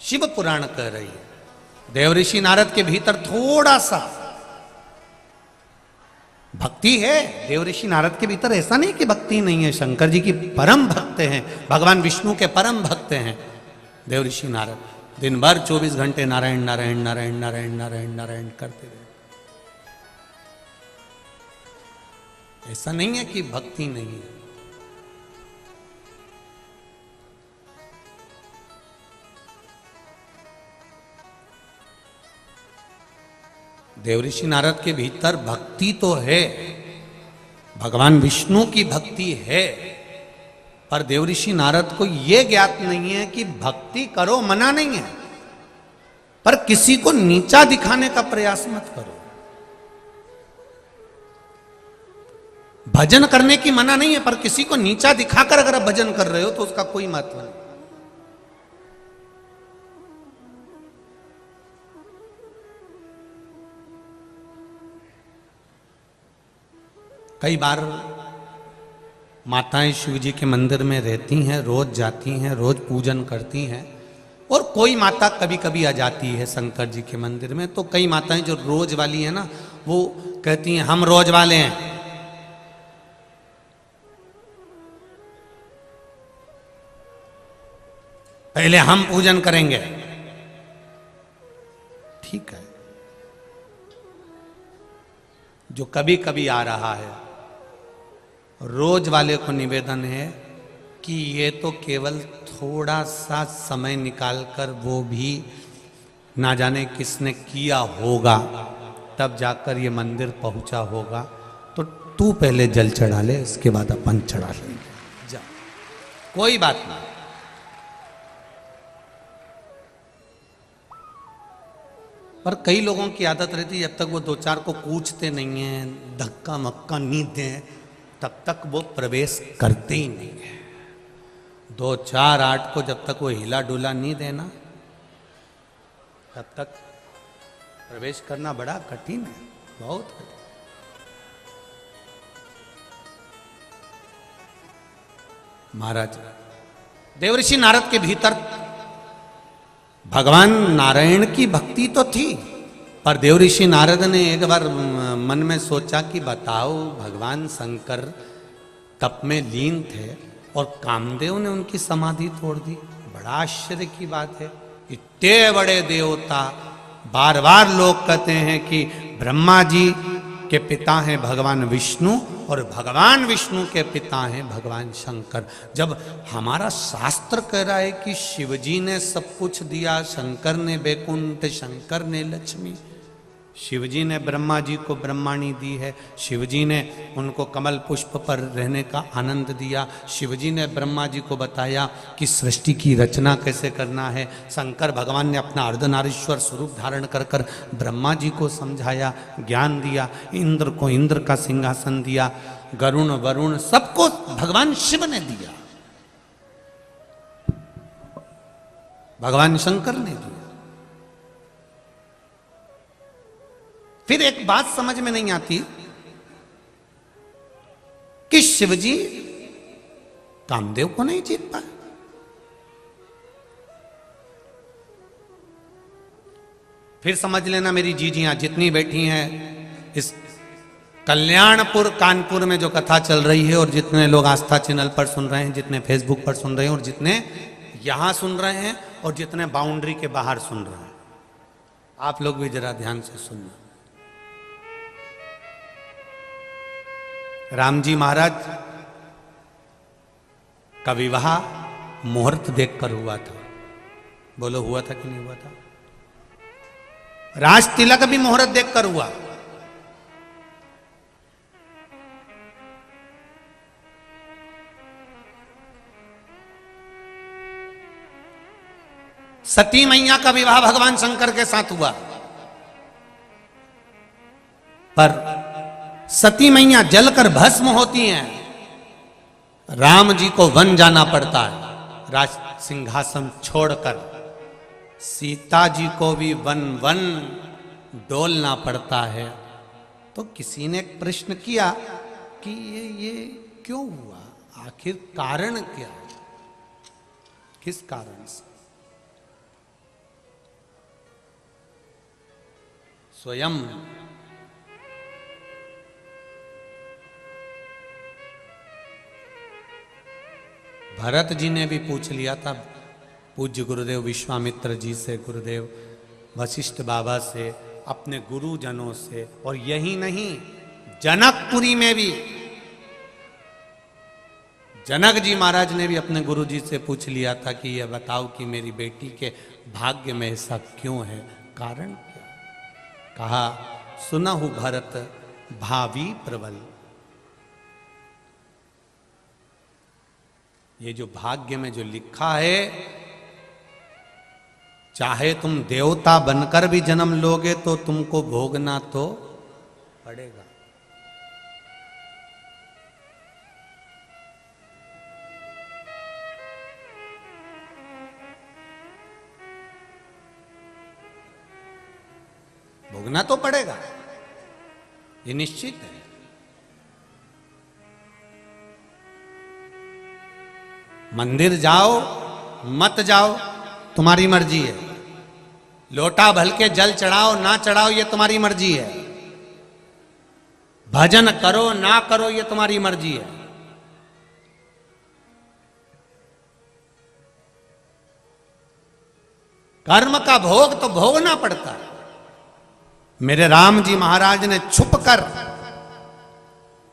शिव पुराण कह रही है। देवऋषि नारद के भीतर थोड़ा सा भक्ति है। देवऋषि नारद के भीतर ऐसा नहीं कि भक्ति नहीं है, शंकर जी की परम भक्त हैं, भगवान विष्णु के परम भक्त हैं देवऋषि नारद। दिन भर 24 घंटे नारायण नारायण नारायण नारायण नारायण नारायण करते रहे। ऐसा नहीं है कि भक्ति नहीं है। देवऋषि नारद के भीतर भक्ति तो है, भगवान विष्णु की भक्ति है, पर देवऋषि नारद को यह ज्ञात नहीं है कि भक्ति करो मना नहीं है, पर किसी को नीचा दिखाने का प्रयास मत करो। भजन करने की मना नहीं है, पर किसी को नीचा दिखाकर अगर आप भजन कर रहे हो तो उसका कोई महत्व नहीं। कई बार माताएं शिव जी के मंदिर में रहती हैं, रोज जाती हैं, रोज पूजन करती हैं, और कोई माता कभी कभी आ जाती है शंकर जी के मंदिर में। तो कई माताएं जो रोज वाली हैं ना, वो कहती हैं हम रोज वाले हैं, पहले हम पूजन करेंगे। ठीक है, जो कभी कभी आ रहा है, रोज वाले को निवेदन है कि ये तो केवल थोड़ा सा समय निकालकर, वो भी ना जाने किसने किया होगा, तब जाकर ये मंदिर पहुंचा होगा। तो तू पहले जल चढ़ा ले, इसके बाद अपन चढ़ा लेंगे। जा, कोई बात नहीं। पर कई लोगों की आदत रहती है, जब तक वो दो चार को पूछते नहीं हैं, धक्का मक्का नहीं दें, तब तक वो प्रवेश करते ही नहीं है। 2 4 8 को जब तक वो हिला डुला नहीं देना, तब तक प्रवेश करना बड़ा कठिन है, बहुत कठिन। महाराज, देवऋषि नारद के भीतर भगवान नारायण की भक्ति तो थी, पर देवऋषि नारद ने एक बार मन में सोचा कि बताओ, भगवान शंकर तप में लीन थे और कामदेव ने उनकी समाधि तोड़ दी। बड़ा आश्चर्य की बात है। इतने बड़े देवता, बार बार लोग कहते हैं कि ब्रह्मा जी के पिता हैं भगवान विष्णु और भगवान विष्णु के पिता हैं भगवान शंकर। जब हमारा शास्त्र कह रहा है कि शिवजी ने सब कुछ दिया, शंकर ने वैकुंठ, शंकर ने लक्ष्मी, शिवजी ने ब्रह्मा जी को ब्रह्माणी दी है, शिवजी ने उनको कमल पुष्प पर रहने का आनंद दिया, शिवजी ने ब्रह्मा जी को बताया कि सृष्टि की रचना कैसे करना है, शंकर भगवान ने अपना अर्धनारीश्वर स्वरूप धारण कर कर ब्रह्मा जी को समझाया, ज्ञान दिया, इंद्र को इंद्र का सिंहासन दिया, गरुण वरुण सबको भगवान शिव ने दिया, भगवान शंकर ने दिया। फिर एक बात समझ में नहीं आती कि शिवजी कामदेव को नहीं जीत पाए। फिर समझ लेना मेरी जीजियां जितनी बैठी हैं इस कल्याणपुर कानपुर में जो कथा चल रही है, और जितने लोग आस्था चैनल पर सुन रहे हैं, जितने फेसबुक पर सुन रहे हैं, और जितने यहां सुन रहे हैं, और जितने बाउंड्री के बाहर सुन रहे हैं, आप लोग भी जरा ध्यान से सुनना। राम जी महाराज का विवाह मुहूर्त देखकर हुआ था। बोलो, हुआ था कि नहीं हुआ था? राज तिलक भी मुहूर्त देखकर हुआ। सती मैया का विवाह भगवान शंकर के साथ हुआ, पर सती मैया जलकर भस्म होती हैं, राम जी को वन जाना पड़ता है राज सिंहासन छोड़कर, सीता जी को भी वन वन डोलना पड़ता है। तो किसी ने एक प्रश्न किया कि ये क्यों हुआ, आखिर कारण क्या है, किस कारण से? स्वयं। भरत जी ने भी पूछ लिया था पूज्य गुरुदेव विश्वामित्र जी से, गुरुदेव वशिष्ठ बाबा से, अपने गुरुजनों से, और यही नहीं जनकपुरी में भी जनक जी महाराज ने भी अपने गुरु जी से पूछ लिया था कि यह बताओ कि मेरी बेटी के भाग्य में ऐसा क्यों है, कारण क्या? कहा सुनहु भरत भावी प्रबल। ये जो भाग्य में जो लिखा है, चाहे तुम देवता बनकर भी जन्म लोगे तो तुमको भोगना तो पड़ेगा। भोगना तो पड़ेगा, ये निश्चित है। मंदिर जाओ मत जाओ तुम्हारी मर्जी है, लोटा भल के जल चढ़ाओ ना चढ़ाओ ये तुम्हारी मर्जी है, भजन करो ना करो ये तुम्हारी मर्जी है। कर्म का भोग तो भोगना पड़ता है। मेरे राम जी महाराज ने छुपकर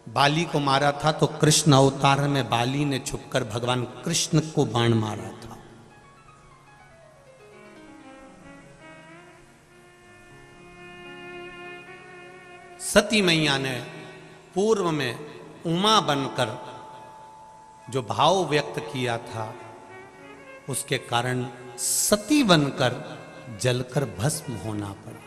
बाली को मारा था, तो कृष्ण अवतार में बाली ने छुपकर भगवान कृष्ण को बाण मारा था। सती मैया ने पूर्व में उमा बनकर जो भाव व्यक्त किया था, उसके कारण सती बनकर जलकर भस्म होना पड़ा।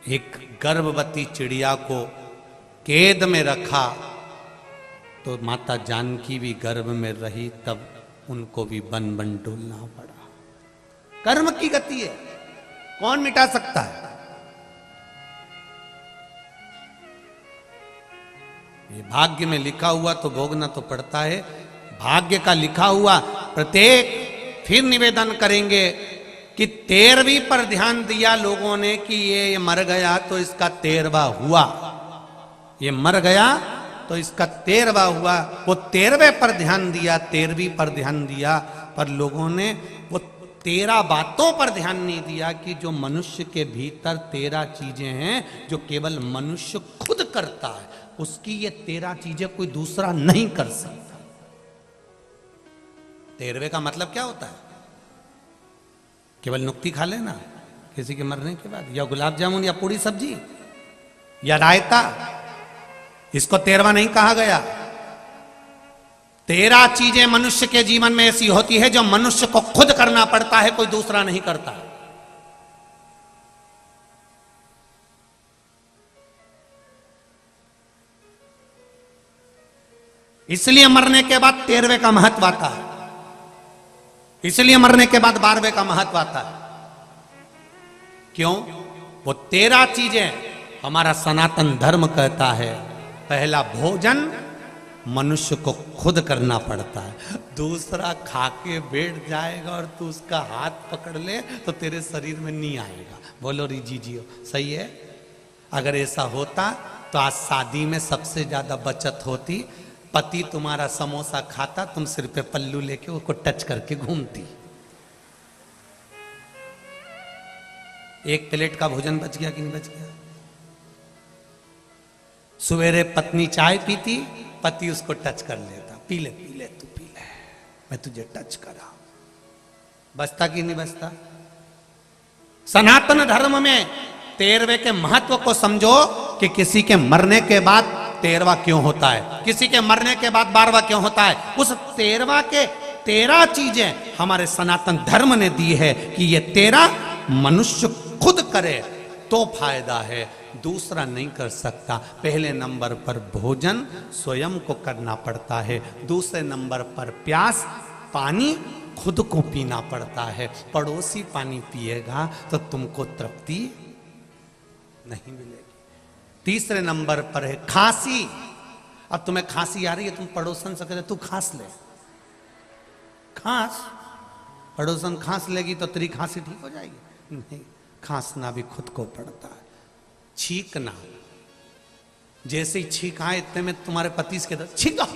एक गर्भवती चिड़िया को कैद में रखा तो माता जानकी भी गर्भ में रही, तब उनको भी बन बन डोलना पड़ा। कर्म की गति है, कौन मिटा सकता है? ये भाग्य में लिखा हुआ तो भोगना तो पड़ता है। भाग्य का लिखा हुआ प्रत्येक, फिर निवेदन करेंगे कि 13वीं पर ध्यान दिया लोगों ने कि ये मर गया तो इसका 13वां हुआ, ये मर गया तो इसका 13वां हुआ। वो 13वें पर ध्यान दिया, 13वीं पर ध्यान दिया, पर लोगों ने वो 13 बातों पर ध्यान नहीं दिया कि जो मनुष्य के भीतर 13 चीजें हैं जो केवल मनुष्य खुद करता है, उसकी ये 13 चीजें कोई दूसरा नहीं कर सकता। 13वें का मतलब क्या होता है? केवल नुक्ती खा लेना किसी के मरने के बाद, या गुलाब जामुन या पूरी सब्जी या रायता, इसको 13वां नहीं कहा गया। 13 चीजें मनुष्य के जीवन में ऐसी होती है जो मनुष्य को खुद करना पड़ता है, कोई दूसरा नहीं करता। इसलिए मरने के बाद 13वें का महत्व आता है, इसलिए मरने के बाद 12वें का महत्व आता है। क्यों? वो 13 चीजें हमारा सनातन धर्म कहता है। पहला, भोजन मनुष्य को खुद करना पड़ता है। दूसरा खा के बैठ जाएगा और तू उसका हाथ पकड़ ले तो तेरे शरीर में नहीं आएगा। बोलो री जी जियो, सही है? अगर ऐसा होता तो आज शादी में सबसे ज्यादा बचत होती। पति तुम्हारा समोसा खाता, तुम सिर पे पल्लू लेके उसको टच करके घूमती। एक प्लेट का भोजन बच गया कि नहीं बच गया? सवेरे पत्नी चाय पीती, पति उसको टच कर लेता, पी ले तू पी ले, मैं तुझे टच करा। बचता कि नहीं बचता? सनातन धर्म में 13वें के महत्व को समझो कि किसी के मरने के बाद 13वां क्यों होता है, किसी के मरने के बाद 12वां क्यों होता है। उस 13वां के 13 चीजें हमारे सनातन धर्म ने दी है कि ये 13 मनुष्य खुद करे तो फायदा है, दूसरा नहीं कर सकता। पहले नंबर पर भोजन स्वयं को करना पड़ता है, दूसरे नंबर पर प्यास, पानी खुद को पीना पड़ता है। पड़ोसी पानी पिएगा तो तुमको तृप्ति नहीं मिलेगी। तीसरे नंबर पर है खांसी। अब तुम्हें खांसी आ रही है, तुम पड़ोसन से कहते तू खांस ले, खांस, पड़ोसन खांस लेगी तो तेरी खांसी ठीक हो जाएगी? नहीं, खांसना भी खुद को पड़ता है। छींकना, जैसे ही छींक आए इतने में तुम्हारे पति के दर्द, छींका,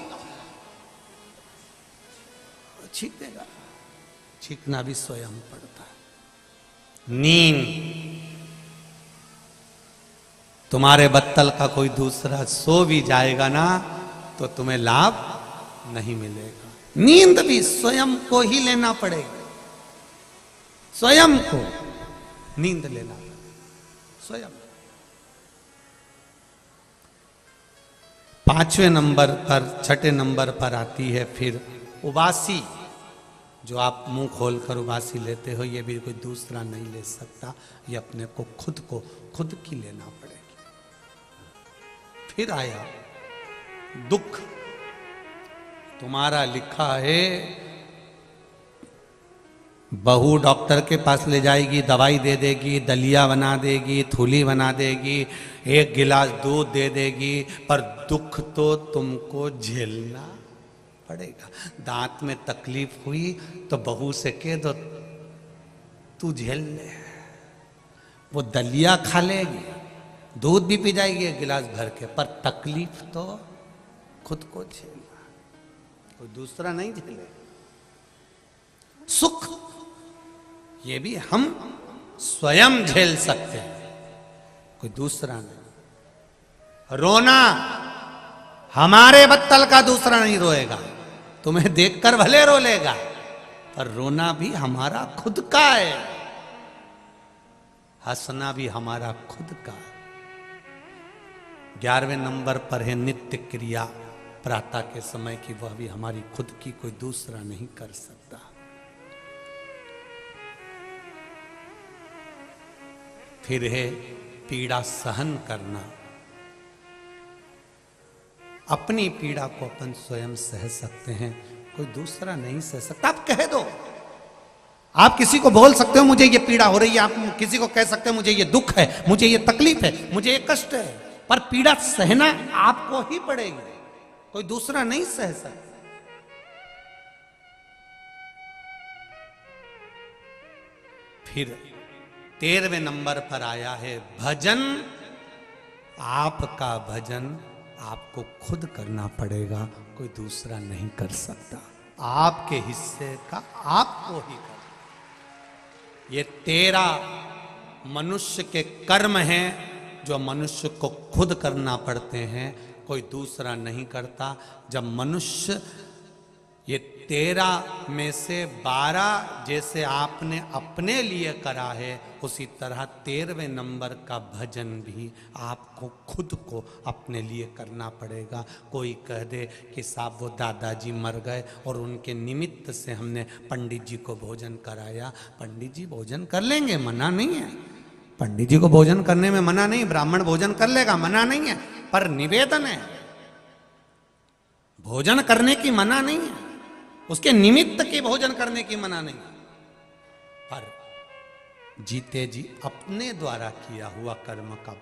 छींक देगा। छींकना भी स्वयं पड़ता है। नींद, तुम्हारे बत्तल का कोई दूसरा सो भी जाएगा ना तो तुम्हें लाभ नहीं मिलेगा। नींद भी स्वयं को ही लेना पड़ेगा, स्वयं को नींद लेना स्वयं। 5वें नंबर पर, 6ठे नंबर पर आती है फिर उबासी। जो आप मुंह खोलकर उबासी लेते हो, ये भी कोई दूसरा नहीं ले सकता, ये अपने को खुद की लेना पड़ेगी। फिर आया दुख। तुम्हारा लिखा है बहू डॉक्टर के पास ले जाएगी, दवाई दे देगी, दलिया बना देगी, थूली बना देगी, 1 गिलास दूध दे देगी, पर दुख तो तुमको झेलना पड़ेगा। दांत में तकलीफ हुई तो बहू से कह दो तू झेल ले, वो दलिया खा लेगी, दूध भी पी जाएगी 1 गिलास भर के, पर तकलीफ तो खुद को झेलना, कोई दूसरा नहीं झेले। सुख, ये भी हम स्वयं झेल सकते हैं, कोई दूसरा नहीं। रोना, हमारे बत्तल का दूसरा नहीं रोएगा, तुम्हें देखकर भले रो लेगा, पर रोना भी हमारा खुद का है, हंसना भी हमारा खुद का है। 11वें नंबर पर है नित्य क्रिया, प्रातः के समय की, वह भी हमारी खुद की, कोई दूसरा नहीं कर सकता। फिर है पीड़ा सहन करना। अपनी पीड़ा को अपन स्वयं सह सकते हैं, कोई दूसरा नहीं सह सकता। आप कह दो, आप किसी को बोल सकते हो मुझे ये पीड़ा हो रही है, आप किसी को कह सकते हो मुझे ये दुख है, मुझे ये तकलीफ है, मुझे ये कष्ट है, पर पीड़ा सहना आपको ही पड़ेगी, कोई दूसरा नहीं सह सकता। फिर 13वें नंबर पर आया है भजन। आपका भजन आपको खुद करना पड़ेगा, कोई दूसरा नहीं कर सकता। आपके हिस्से का आपको ही करना। ये 13 मनुष्य के कर्म हैं जो मनुष्य को खुद करना पड़ते हैं, कोई दूसरा नहीं करता। जब मनुष्य ये 13 में से 12 जैसे आपने अपने लिए करा है, उसी तरह 13वें नंबर का भजन भी आपको खुद को अपने लिए करना पड़ेगा। कोई कह दे कि साहब वो दादाजी मर गए और उनके निमित्त से हमने पंडित जी को भोजन कराया, पंडित जी भोजन कर लेंगे, मना नहीं है, पंडित जी को भोजन करने में मना नहीं, ब्राह्मण भोजन कर लेगा, मना नहीं है, पर निवेदन है, भोजन करने की मना नहीं है, उसके निमित्त के भोजन करने की मना नहीं, पर जीते जी अपने द्वारा किया हुआ कर्म का